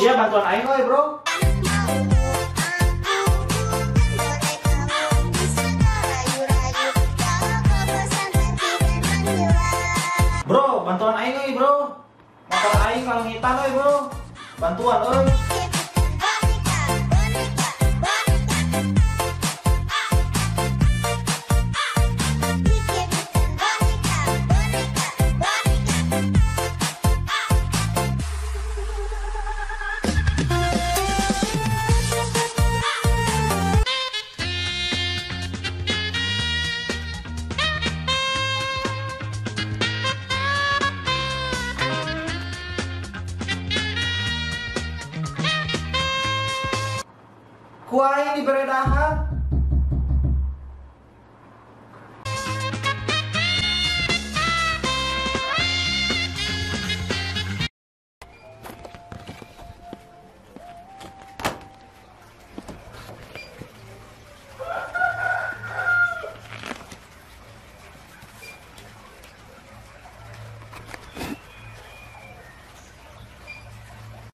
Iya bantuan aing we bro. Bro, bantuan aing we bro. Motor aing kalau ngitan we bro. Bantuan euy. Kuaing di beredahan.